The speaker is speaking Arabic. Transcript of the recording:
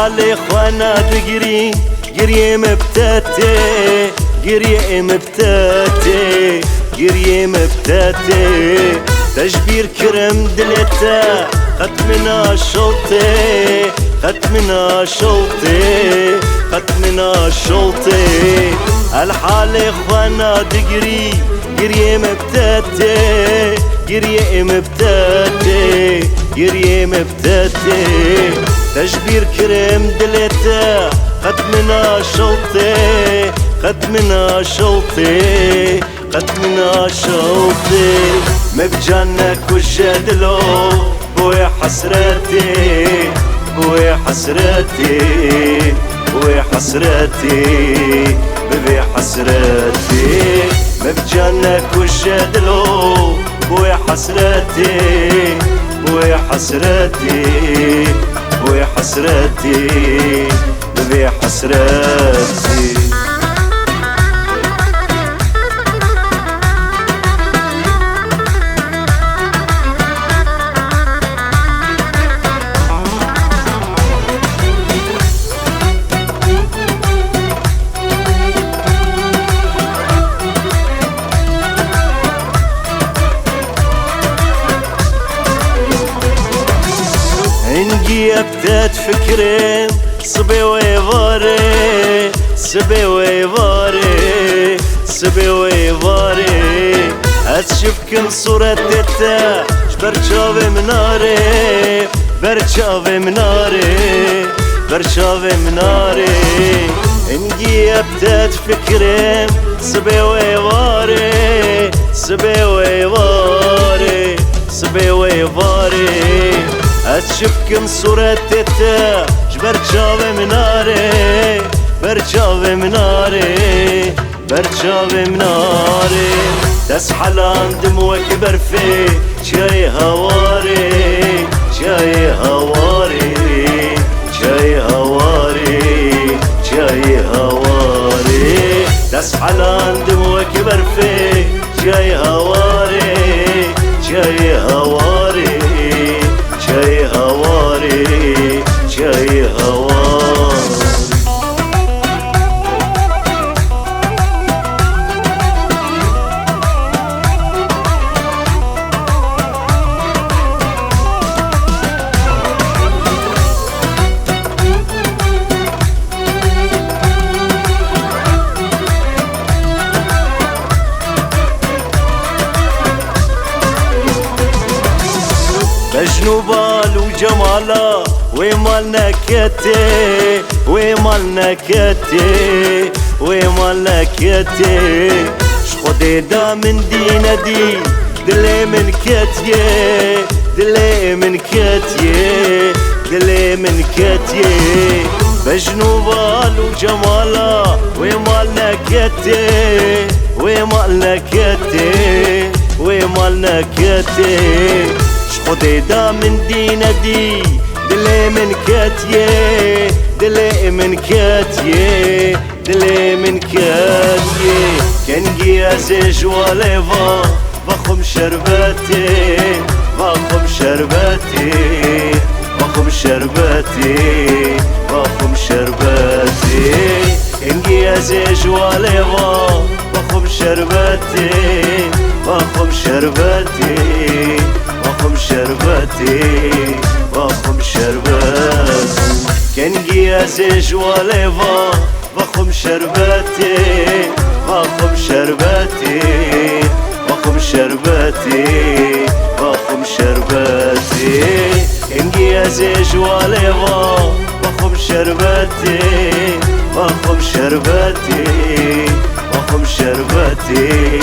الحالي خوانا دقري قريه مبتاتي قريه مبتاتي قريه مبتاتي تجبير كرم دلتا ختمنا شوطي ختمنا شوطي ختمنا شوطي الحالي خوانا دقري قريه مبتاتي قريه مبتاتي قريه مبتاتي تجبير كرم دلتا ختمنا شوطي ختمنا شوطي ختمنا شوطي مبجانك وشادلو بوي حسرتي بوي حسرتي بوي حسرتي بوي حسرتي مبجانك وشادلو بوي حسرتي بوي حسرتي بوي حسرتي بوي حسرتي انجي ابتات فكرين صبي ويفاري صبي ويفاري صبي ويفاري هتشبكن صورة تتا برشاوي مناري برشاوي مناري برشاوي مناري انجي ابتات فكرين صبي ويفاري صبي ويفاري صبي ويفاري هتشبكن صورة تتا برشاوي مناري برشاوي مناري برشاوي مناري تسحل عند دموك برفي شاي هواري شاي هواري شاي هواري شاي هواري تسحل عند دموك برفي شاي هواري شاي هواري شاي هواري شاي هواري مجنوبال وجمالا ومالنا كتي ومالنا كتي ومالنا كتي شخدي دا من دينا دي دلي من كتي دلي من كتي دلي من كتي مجنوبال وجمالا ومالنا كتي ومالنا كتي ومالنا كتي خدي دا من دينا دي دلي من كاتيه دلي من كاتيه دلي من كاتيه كان جيازي جواليفا بخم شرباتي بخم شرباتي بخم شرباتي بخم شرباتي كان جيازي جواليفا بخم شرباتي بخم شرباتي بخم شرباتي بخم شرباتي كان جيازي جواليفا بخم شرباتي بخم شرباتي بخم شرباتي بخم شرباتي كان جيازي جواليفا بخم شرباتي بخم شرباتي بخم شرباتي